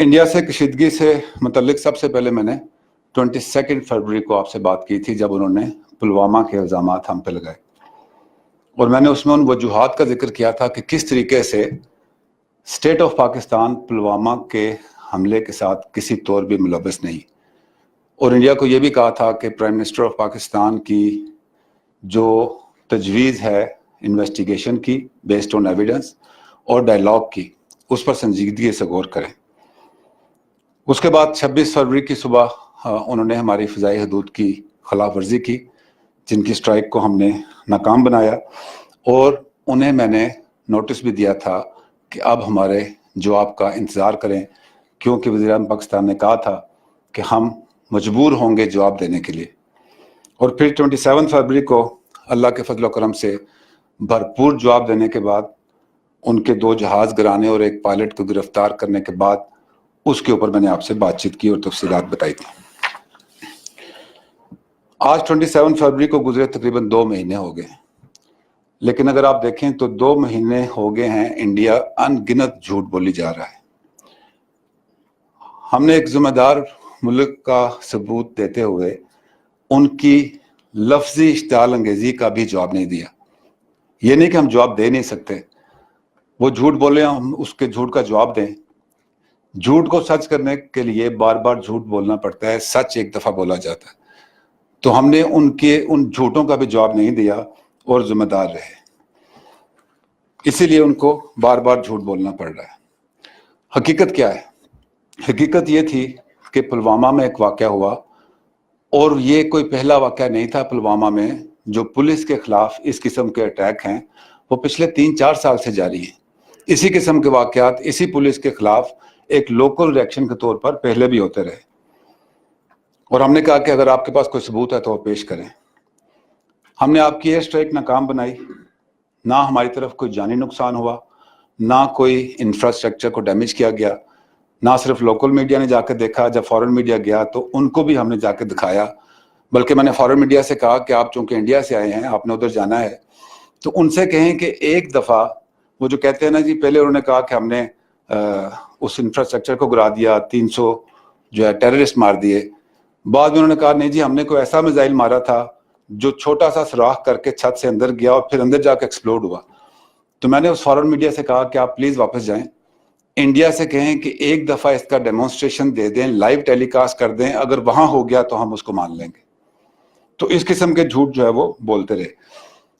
India سے کشیدگی سے متعلق سب سے پہلے میں نے 22 فروری کو آپ سے بات کی تھی، جب انہوں نے پلوامہ کے الزامات ہم پہ لگائے، اور میں نے اس میں ان وجوہات کا ذکر کیا تھا کہ کس طریقے سے اسٹیٹ آف پاکستان پلوامہ کے حملے کے ساتھ کسی طور بھی ملوث نہیں، اور انڈیا کو یہ بھی کہا تھا کہ پرائم منسٹر آف پاکستان کی جو تجویز ہے انویسٹیگیشن کی بیسڈ آن ایویڈنس اور ڈائلاگ کی، اس پر سنجیدگی سے غور کریں۔ اس کے بعد 26 فروری کی صبح انہوں نے ہماری فضائی حدود کی خلاف ورزی کی، جن کی اسٹرائک کو ہم نے ناکام بنایا، اور انہیں میں نے نوٹس بھی دیا تھا کہ اب ہمارے جواب کا انتظار کریں، کیونکہ وزیر اعظم پاکستان نے کہا تھا کہ ہم مجبور ہوں گے جواب دینے کے لیے۔ اور پھر 27 فروری کو اللہ کے فضل و کرم سے بھرپور جواب دینے کے بعد، ان کے 2 جہاز گرانے اور ایک پائلٹ کو گرفتار کرنے کے بعد، اس کے اوپر میں نے آپ سے بات چیت کی اور تفصیلات بتائی تھی۔ آج 27 فروری کو گزرے تقریباً 2 مہینے ہو گئے، لیکن اگر آپ دیکھیں تو 2 مہینے ہو گئے ہیں انڈیا ان گنت جھوٹ بولی جا رہا ہے۔ ہم نے ایک ذمہ دار ملک کا ثبوت دیتے ہوئے ان کی لفظی اشتعال انگیزی کا بھی جواب نہیں دیا۔ یہ نہیں کہ ہم جواب دے نہیں سکتے، وہ جھوٹ بولے ہم اس کے جھوٹ کا جواب دیں۔ جھوٹ کو سچ کرنے کے لیے بار بار جھوٹ بولنا پڑتا ہے، سچ ایک دفعہ بولا جاتا ہے۔ تو ہم نے ان جھوٹوں کا بھی جواب نہیں دیا اور ذمہ دار رہے، اسی لیے ان کو بار بار جھوٹ بولنا پڑ رہا ہے۔ حقیقت کیا ہے؟ حقیقت یہ تھی کہ پلوامہ میں ایک واقعہ ہوا، اور یہ کوئی پہلا واقعہ نہیں تھا پلوامہ میں۔ جو پولیس کے خلاف اس قسم کے اٹیک ہیں وہ پچھلے 3-4 سال سے جاری ہیں۔ اسی قسم کے واقعات اسی پولیس کے خلاف ایک لوکل ریئیکشن کے طور پر پہلے بھی ہوتے رہے، اور ہم نے کہا کہ اگر آپ کے پاس کوئی ثبوت ہے تو وہ پیش کریں۔ ہم نے آپ کی ایئر اسٹرائک ناکام بنائی، نہ ہماری طرف کوئی جانی نقصان ہوا، نہ کوئی انفراسٹرکچر کو ڈیمیج کیا گیا۔ نہ صرف لوکل میڈیا نے جا کے دیکھا، جب فورن میڈیا گیا تو ان کو بھی ہم نے جا کے دکھایا، بلکہ میں نے فورن میڈیا سے کہا کہ آپ چونکہ انڈیا سے آئے ہیں، آپ نے ادھر جانا ہے، تو ان سے کہیں کہ ایک دفعہ وہ جو کہتے ہیں نا جی، پہلے انہوں نے کہا کہ ہم نے اس انفراسٹرکچر کو گرا دیا، 300 جو ہے ٹیررسٹ مار دیے۔ بعد میں انہوں نے کہا نہیں جی، ہم نے کوئی ایسا میزائل مارا تھا جو چھوٹا سا سوراخ کر کے چھت سے اندر گیا اور پھر اندر جا کے ایکسپلوڈ ہوا۔ تو میں نے اس فورن میڈیا سے کہا کہ آپ پلیز واپس جائیں، انڈیا سے کہیں کہ ایک دفعہ اس کا ڈیمونسٹریشن دے دیں، لائیو ٹیلی کاسٹ کر دیں، اگر وہاں ہو گیا تو ہم اس کو مان لیں گے۔ تو اس قسم کے جھوٹ جو ہے وہ بولتے رہے،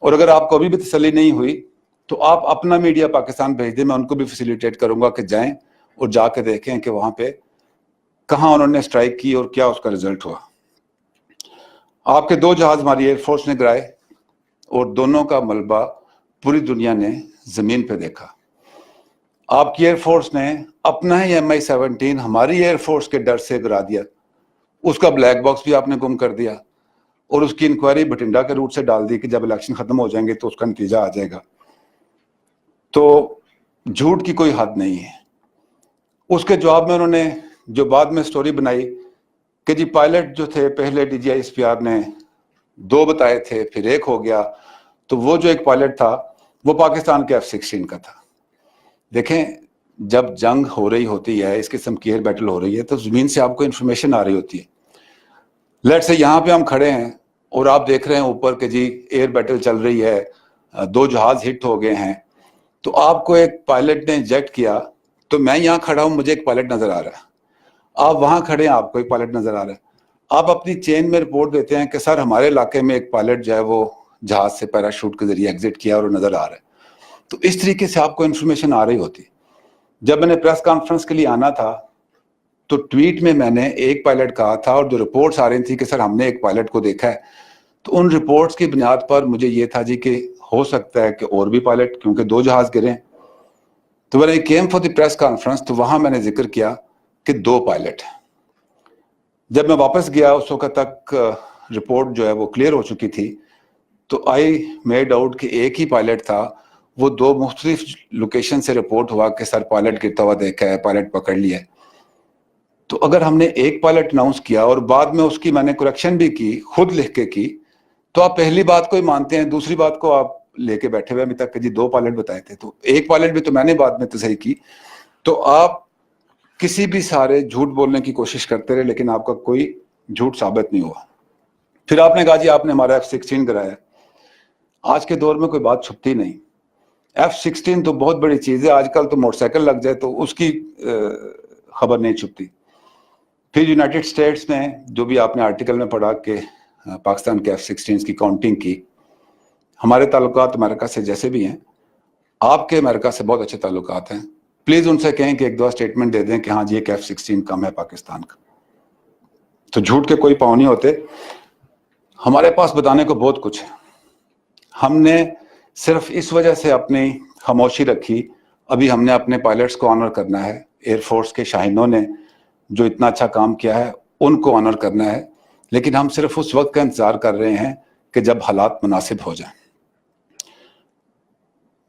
اور اگر آپ کو ابھی بھی تسلی نہیں ہوئی تو آپ اپنا میڈیا پاکستان بھیج دیں، میں ان کو بھی فیسیلیٹیٹ کروں گا کہ جائیں اور جا کے دیکھیں کہ وہاں پہ کہاں انہوں نے اسٹرائک کی اور کیا اس کا رزلٹ ہوا۔ آپ کے 2 جہاز ہماری ایئر فورس نے گرائے، اور دونوں کا ملبہ پوری دنیا نے زمین پہ دیکھا۔ آپ کی ایئر فورس نے اپنا ہی MI-17 ہماری ایئر فورس کے ڈر سے گرا دیا، اس کا بلیک باکس بھی آپ نے گم کر دیا، اور اس کی انکوائری بٹنڈا کے روٹ سے ڈال دی کہ جب الیکشن ختم ہو جائیں گے تو اس کا نتیجہ آ جائے گا۔ تو جھوٹ کی کوئی حد نہیں ہے۔ اس کے جواب میں انہوں نے جو بعد میں سٹوری بنائی کہ جی پائلٹ جو تھے، پہلے DGI-SPR نے 2 بتائے تھے، پھر 1 ہو گیا، تو وہ جو ایک پائلٹ تھا وہ پاکستان کے F-16 کا تھا۔ دیکھیں، جب جنگ ہو رہی ہوتی ہے، اس قسم کی ایئر بیٹل ہو رہی ہے، تو زمین سے آپ کو انفارمیشن آ رہی ہوتی ہے۔ لیٹ سے یہاں پہ ہم کھڑے ہیں اور آپ دیکھ رہے ہیں اوپر کہ جی ایئر بیٹل چل رہی ہے، 2 جہاز ہٹ ہو گئے ہیں، تو آپ کو ایک پائلٹ نے ایجیکٹ کیا، تو میں یہاں کھڑا ہوں، مجھے ایک پائلٹ نظر آ رہا ہے، آپ وہاں کھڑے ہیں، آپ کو ایک پائلٹ نظر آ رہا ہے، آپ اپنی چین میں رپورٹ دیتے ہیں کہ سر ہمارے علاقے میں ایک پائلٹ جو ہے وہ جہاز سے پیراشوٹ کے ذریعے ایگزٹ کیا اور وہ نظر آ رہا ہے۔ تو اس طریقے سے آپ کو انفارمیشن آ رہی ہوتی۔ جب میں نے پریس کانفرنس کے لیے آنا تھا تو ٹویٹ میں نے ایک پائلٹ کہا تھا، اور جو رپورٹس آ رہی تھی کہ سر ہم نے ایک پائلٹ کو دیکھا ہے، تو ان رپورٹس کی بنیاد پر مجھے یہ تھا جی کہ ہو سکتا ہے کہ اور بھی پائلٹ، کیونکہ 2 جہاز گرے۔ تو when I came for the press conference تو وہاں میں نے ذکر کیا کہ 2 پائلٹ ہیں۔ جب میں واپس گیا اس وقت تک رپورٹ جو ہے وہ کلیئر ہو چکی تھی، تو آئی میڈ آؤٹ کہ ایک ہی پائلٹ تھا، وہ 2 مختلف لوکیشن سے رپورٹ ہوا کہ سر پائلٹ گرتا ہوا دیکھا ہے، پائلٹ پکڑ لیا ہے۔ تو اگر ہم نے ایک پائلٹ اناؤنس کیا اور بعد میں اس کی میں نے کریکشن بھی کی، خود لکھ کے کی، تو آپ پہلی بات کو ہی مانتے ہیں، دوسری بات کو آپ لے کے بیٹھے ہوئے ابھی تک کہ جی 2 پائلٹ بتائے تھے، تو ایک پائلٹ بھی تو میں نے بعد میں تصحیح کی۔ تو آپ کسی بھی سارے جھوٹ بولنے کی کوشش کرتے رہے لیکن آپ کا کوئی جھوٹ ثابت نہیں ہوا. پھر آپ نے کہا جی آپ نے ہمارا F-16 کرایا. آج کے دور میں کوئی بات چھپتی نہیں. F-16 تو بہت بڑی چیز ہے. آج کل تو موٹر سائیکل لگ جائے تو اس کی خبر نہیں چھپتی. پھر یونائٹڈ اسٹیٹس میں جو بھی آپ نے آرٹیکل میں پڑھا کہ پاکستان کے F-16 کی کاؤنٹنگ کی. ہمارے تعلقات امریکہ سے جیسے بھی ہیں, آپ کے امریکہ سے بہت اچھے تعلقات ہیں. پلیز ان سے کہیں کہ ایک دو اسٹیٹمنٹ دے دیں کہ ہاں جی ایک F-16 کم ہے پاکستان کا. تو جھوٹ کے کوئی پاؤں نہیں ہوتے. ہمارے پاس بتانے کو بہت کچھ ہے. ہم نے صرف اس وجہ سے اپنی خاموشی رکھی. ابھی ہم نے اپنے پائلٹس کو آنر کرنا ہے. ایئر فورس کے شاہینوں نے جو اتنا اچھا کام کیا ہے ان کو آنر کرنا ہے. لیکن ہم صرف اس وقت کا انتظار کر رہے ہیں کہ جب حالات مناسب ہو جائیں.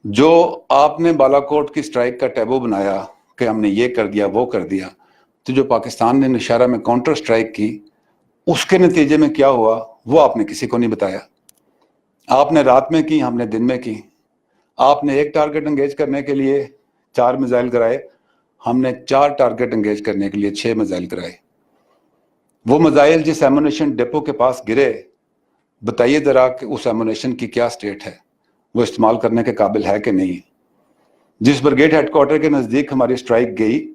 جو آپ نے بالا کوٹ کی سٹرائک کا ٹیبو بنایا کہ ہم نے یہ کر دیا وہ کر دیا, تو جو پاکستان نے نوشہرہ میں کاؤنٹر سٹرائک کی اس کے نتیجے میں کیا ہوا وہ آپ نے کسی کو نہیں بتایا. آپ نے رات میں کی, ہم نے دن میں کی. آپ نے ایک ٹارگٹ انگیج کرنے کے لیے 4 میزائل کرائے, ہم نے 4 ٹارگٹ انگیج کرنے کے لیے 6 میزائل کرائے. وہ میزائل جس ایمونیشن ڈپو کے پاس گرے, بتائیے ذرا کہ اس ایمونیشن کی کیا سٹیٹ ہے, وہ استعمال کرنے کے قابل ہے کہ نہیں. جس بریگیڈ ہیڈ کوارٹر کے نزدیک ہماری سٹرائک گئی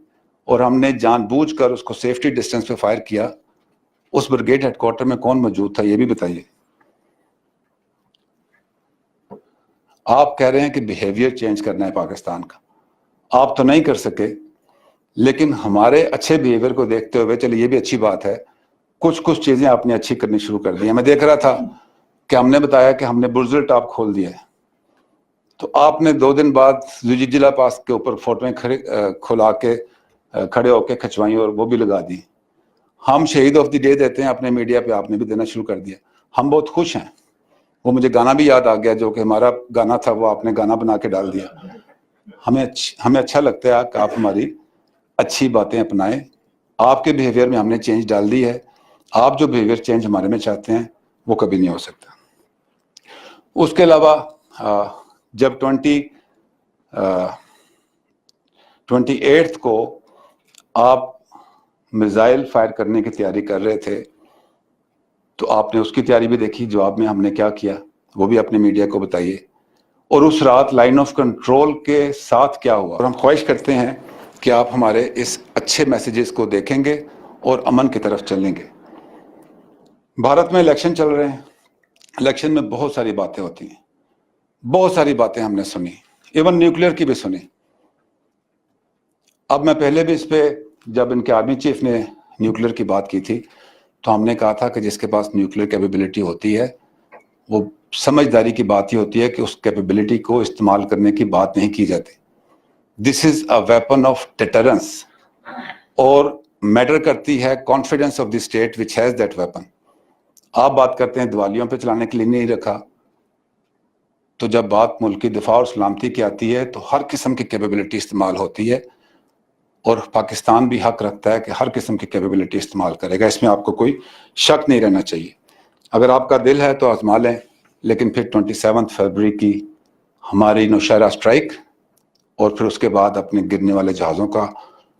اور ہم نے جان بوجھ کر اس کو سیفٹی ڈسٹنس پہ فائر کیا, اس بریگیڈ ہیڈ کوارٹر میں کون موجود تھا یہ بھی بتائیے. آپ کہہ رہے ہیں کہ بیہیویئر چینج کرنا ہے پاکستان کا. آپ تو نہیں کر سکے, لیکن ہمارے اچھے بیہیویئر کو دیکھتے ہوئے چلیے یہ بھی اچھی بات ہے, کچھ چیزیں آپ نے اچھی کرنی شروع کر دی ہیں. میں دیکھ رہا تھا کہ ہم نے بتایا کہ ہم نے برزل ٹاپ کھول دیا ہے, تو آپ نے 2 دن بعد زوجیجلا پاس کے اوپر فوٹویں کھلا کے کھڑے ہو کے کھنچوائی اور وہ بھی لگا دی. ہم شہید آف دی ڈے دیتے ہیں اپنے میڈیا پہ, آپ نے بھی دینا شروع کر دیا. ہم بہت خوش ہیں. وہ مجھے گانا بھی یاد آ گیا جو کہ ہمارا گانا تھا, وہ آپ نے گانا بنا کے ڈال دیا. ہمیں اچھا لگتا ہے کہ آپ ہماری اچھی باتیں اپنائیں. آپ کے بیہیویئر میں ہم نے چینج ڈال دی ہے. آپ جو بیہیویئر چینج ہمارے میں چاہتے ہیں وہ کبھی نہیں ہو سکتا. اس کے علاوہ جب 28 کو آپ میزائل فائر کرنے کی تیاری کر رہے تھے تو آپ نے اس کی تیاری بھی دیکھی. جواب میں ہم نے کیا کیا وہ بھی اپنے میڈیا کو بتائیے. اور اس رات لائن آف کنٹرول کے ساتھ کیا ہوا. اور ہم خواہش کرتے ہیں کہ آپ ہمارے اس اچھے میسیجز کو دیکھیں گے اور امن کی طرف چلیں گے. بھارت میں الیکشن چل رہے ہیں. الیکشن میں بہت ساری باتیں ہوتی ہیں, بہت ساری باتیں ہم نے سنی, ایون نیوکلیئر کی بھی سنی. اب میں پہلے بھی اس پہ جب ان کے آرمی چیف نے نیوکلیئر کی بات کی تھی تو ہم نے کہا تھا کہ جس کے پاس نیوکلیئر کیپیبلٹی ہوتی ہے وہ سمجھداری کی بات ہی ہوتی ہے کہ اس کیپیبلٹی کو استعمال کرنے کی بات نہیں کی جاتی. دس از اے ویپن آف ڈیٹرنس, اور میٹر کرتی ہے confidence of the state which has that weapon. آپ بات کرتے ہیں دیوالیوں پہ چلانے کے لیے نہیں رکھا, تو جب بات ملک کی دفاع اور سلامتی کی آتی ہے تو ہر قسم کی کیپیبلٹی استعمال ہوتی ہے, اور پاکستان بھی حق رکھتا ہے کہ ہر قسم کی کیپیبلٹی استعمال کرے گا. اس میں آپ کو کوئی شک نہیں رہنا چاہیے. اگر آپ کا دل ہے تو آزما لیں, لیکن پھر 27 فروری کی ہماری نوشہرہ سٹرائک اور پھر اس کے بعد اپنے گرنے والے جہازوں کا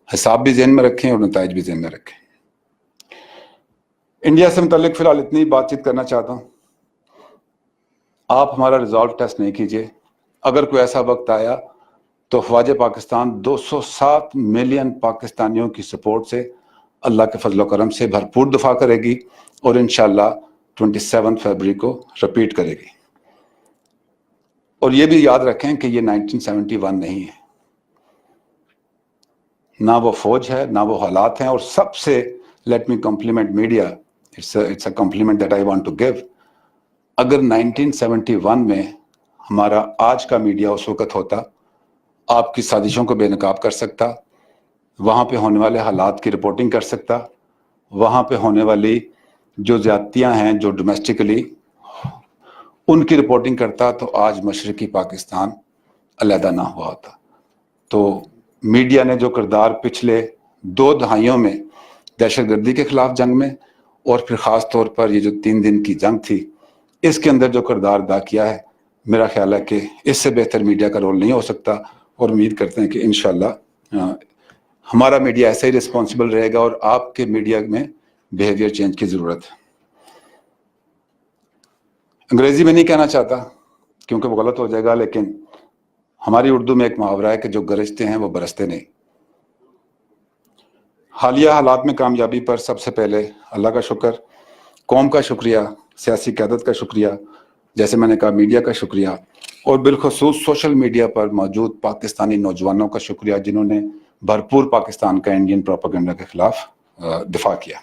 حساب بھی ذہن میں رکھیں اور نتائج بھی ذہن میں رکھیں. انڈیا سے متعلق فی الحال اتنی بات چیت کرنا چاہتا ہوں. آپ ہمارا ریزالو ٹیسٹ نہیں کیجیے. اگر کوئی ایسا وقت آیا تو افواج پاکستان 207 ملین پاکستانیوں کی سپورٹ سے اللہ کے فضل و کرم سے بھرپور دفاع کرے گی, اور انشاءاللہ 27 فروری کو رپیٹ کرے گی. اور یہ بھی یاد رکھیں کہ یہ 1971 نہیں ہے, نہ وہ فوج ہے نہ وہ حالات ہیں. اور سب سے let me compliment media, it's a compliment that I want to give. اگر 1971 میں ہمارا آج کا میڈیا اس وقت ہوتا, آپ کی سازشوں کو بے نقاب کر سکتا, وہاں پہ ہونے والے حالات کی رپورٹنگ کر سکتا, وہاں پہ ہونے والی جو زیادتیاں ہیں جو ڈومیسٹکلی ان کی رپورٹنگ کرتا, تو آج مشرقی پاکستان علیحدہ نہ ہوا ہوتا. تو میڈیا نے جو کردار پچھلے 2 دہائیوں میں دہشت گردی کے خلاف جنگ میں, اور پھر خاص طور پر یہ جو 3 دن کی جنگ تھی, اس کے اندر جو کردار ادا کیا ہے, میرا خیال ہے کہ اس سے بہتر میڈیا کا رول نہیں ہو سکتا. اور امید کرتے ہیں کہ انشاءاللہ ہمارا میڈیا ایسا ہی رسپانسبل رہے گا اور آپ کے میڈیا میں بیہیویئر چینج کی ضرورت ہے. انگریزی میں نہیں کہنا چاہتا کیونکہ وہ غلط ہو جائے گا، لیکن ہماری اردو میں ایک محاورہ ہے کہ جو گرجتے ہیں وہ برستے نہیں. حالیہ حالات میں کامیابی پر سب سے پہلے اللہ کا شکر، قوم کا شکریہ، سیاسی قیادت کا شکریہ، جیسے میں نے کہا میڈیا کا شکریہ، اور بالخصوص سوشل میڈیا پر موجود پاکستانی نوجوانوں کا شکریہ جنہوں نے بھرپور پاکستان کا انڈین پروپیگنڈا کے خلاف دفاع کیا.